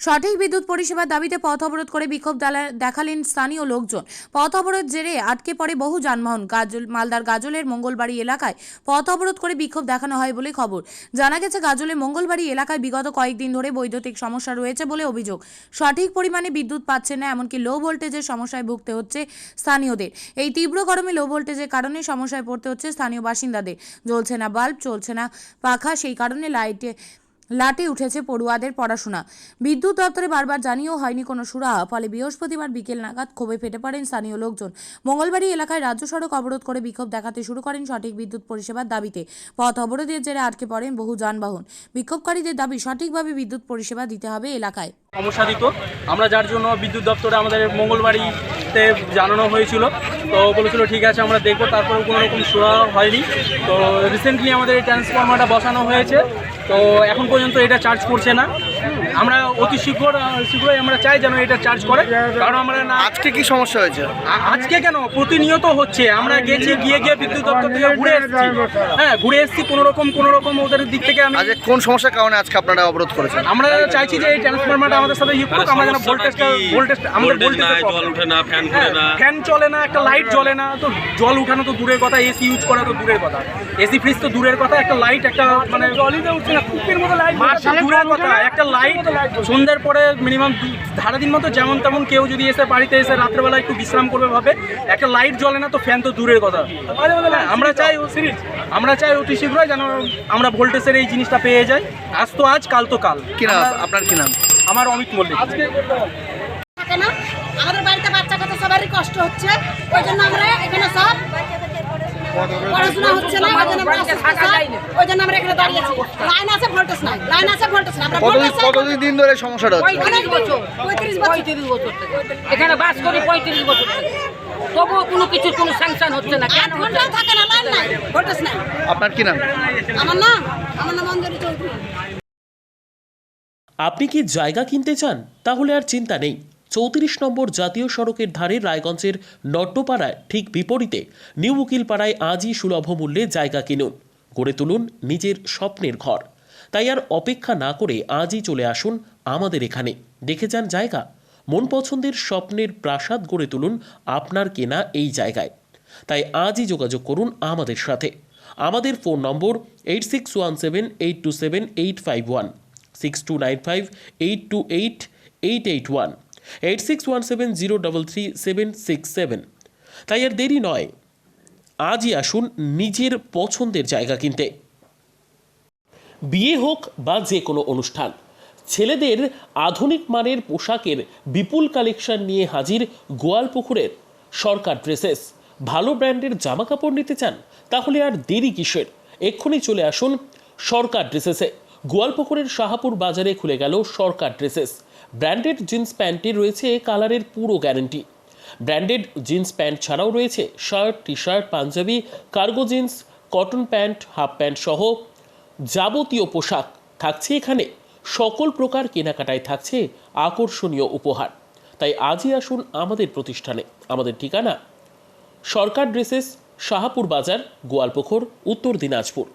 সঠিক বিদ্যুৎ পরিষেবার দাবিতে পথ অবরোধ করে বিক্ষোভ দেখালেন স্থানীয় লোকজন। পথ অবরোধ জেরে আটকে পড়ে বহু যানবাহন। মালদার গাজলের মঙ্গলবাড়ি এলাকায় পথ অবরোধ করে বিক্ষোভ দেখানো হয় বলে খবর। জানা গেছে, গাজলের মঙ্গলবাড়ি এলাকায় বিগত কয়েকদিন ধরে বৈদ্যুতিক সমস্যা রয়েছে বলে অভিযোগ। সঠিক পরিমাণে বিদ্যুৎ পাচ্ছে না, এমনকি লো ভোল্টেজের সমস্যায় ভুগতে হচ্ছে স্থানীয়দের। এই তীব্র গরমে লো ভোল্টেজের কারণে সমস্যায় পড়তে হচ্ছে স্থানীয় বাসিন্দাদের। জ্বলছে না বাল্ব, চলছে না পাখা, সেই কারণে লাটে উঠেছে পড়ুয়াদের পড়াশোনা। বিদ্যুৎ দপ্তরে বারবার জানিয়েও হয়নি কোনো সুরাহা। ফলে বৃহস্পতিবার বিকেল নাগাদ ক্ষোভে ফেটে পড়েন স্থানীয় লোকজন। মঙ্গলবাড়ি এলাকায় রাজ্য সড়ক অবরোধ করে বিক্ষোভ দেখাতে শুরু করেন সঠিক বিদ্যুৎ পরিষেবার দাবিতে। পথ অবরোধের জেরে আটকে পড়েন বহু যানবাহন। বিক্ষোভকারীদের দাবি, সঠিকভাবে বিদ্যুৎ পরিষেবা দিতে হবে এলাকায়। সমস্যা দিত, আমরা যার জন্য বিদ্যুৎ দপ্তরে আমাদের মঙ্গলবাড়িতে জানানো হয়েছিল। তো বলেছিল ঠিক আছে আমরা দেখবো, তারপরে কোনো রকম সুরাহা হয়নি। তো রিসেন্টলি আমাদের এই ট্রান্সফরমারটা বসানো হয়েছে, তো এখন পর্যন্ত এটা চার্জ করছে না। আমরা অতি শীঘ্রই আমরা চাই যেন এটা চার্জ করে, কারণ আমরা না। আজকে কি সমস্যা হয়েছে? আজকে কেন, প্রতিনিয়ত হচ্ছে। আমরা গেছি, গিয়ে বিদ্যুৎ দপ্তর থেকে ঘুরে এসেছি কোনো রকম ওদের দিক থেকে। আমি আজ কোন সমস্যার কারণে আজকে আপনারা অবরোধ করেছেন? আমরা চাইছি যে এই ট্রান্সফরমারটা আমাদের সাথে ইউজ করুক, আমরা যেন ফ্যান চলে না, একটা লাইট জ্বলে না। তো জল উঠানো তো দূরের কথা, এসি ইউজ করা তো দূরের কথা, এসি ফ্রিজ তো দূরের কথা, একটা লাইট, একটা মানে জলিতে উঠছে না, কুপির মতো লাইট দূরের কথা, একটা লাইট সন্ধ্যার পরে মিনিমাম সারাদিন মতো যেমন তেমন কেউ যদি এসে বাড়িতে এসে রাত্রেবেলা একটু বিশ্রাম করবে ভাবে, একটা লাইট জ্বলে না, তো ফ্যান তো দূরের কথা। আমরা চাই অতি শীঘ্রই যেন আমরা ভোল্টেজের এই জিনিসটা পেয়ে যাই। আজ তো আজ, কাল তো কাল। কি নাম আপনার? কি নাম? আমার অমিত মল্লিক। আমাদের বাড়িতে বাচ্চা কাচ্চা সবারই কষ্ট হচ্ছে, ওই জন্য আমরা এখানে সব পড়াশোনা হচ্ছে না, ওই জন্য আমরা এখানে দাঁড়িয়েছি। লাইন আছে, ভোল্টেজ নাই, লাইন আছে, ভোল্টেজ নাই। কতদিন ধরে সমস্যাটা হচ্ছে? অনেক বছর, 35 বছর এখানে বাস করি 35 বছর থেকে, তবুও কোনো কিছুর কোনো স্যাংশন হচ্ছে না। কেন ঘন্টাও থাকে না, লাইন নাই, ভোল্টেজ নাই। আপনার কি নাম? আমার নাম অঞ্জলি চৌধুরী। আপনি কি জায়গা কিনতে চান? তাহলে আর চিন্তা নেই। 34 নম্বর জাতীয় সড়কের ধারে রায়গঞ্জের নট্টপাড়ায় ঠিক বিপরীতে নিউ উকিলপাড়ায় আজই সুলভ মূল্যে জায়গা কিনুন, গড়ে তুলুন নিজের স্বপ্নের ঘর। তাই আর অপেক্ষা না করে আজই চলে আসুন আমাদের এখানে, দেখে যান জায়গা। মন পছন্দের স্বপ্নের প্রাসাদ গড়ে তুলুন আপনার কেনা এই জায়গায়। তাই আজই যোগাযোগ করুন আমাদের সাথে। আমাদের ফোন নম্বর 8617827851, 6295828881, 8617033767। তাই আর দেরি নয়, আজই আসুন নিজের পছন্দের জায়গা কিনতে। বিয়ে হোক বা যে কোনো অনুষ্ঠান, ছেলেদের আধুনিক মানের পোশাকের বিপুল কালেকশন নিয়ে হাজির গোয়ালপুকুরের সরকার ড্রেসেস। ভালো ব্র্যান্ডের জামা কাপড় নিতে চান? তাহলে আর দেরি কিসের, এক্ষুনি চলে আসুন সরকার ড্রেসেসে। গোয়ালপুকুরের শাহাপুর বাজারে খুলে গেল সরকার ড্রেসেস। ব্র্যান্ডেড জিন্স প্যান্টে রয়েছে কালারের পুরো গ্যারেন্টি। ব্র্যান্ডেড জিন্স প্যান্ট ছাড়াও রয়েছে shirt, T shirt, panjabi, cargo jeans, cotton pant, half pant সহ যাবতীয় পোশাক থাকছে এখানে। সকল প্রকার কেনাকাটায় থাকছে আকর্ষণীয় উপহার। তাই আজই আসুন আমাদের প্রতিষ্ঠানে। আমাদের ঠিকানা সরকার ড্রেসেস, শাহাপুর বাজার, গোয়ালপুকুর, উত্তর দিনাজপুর।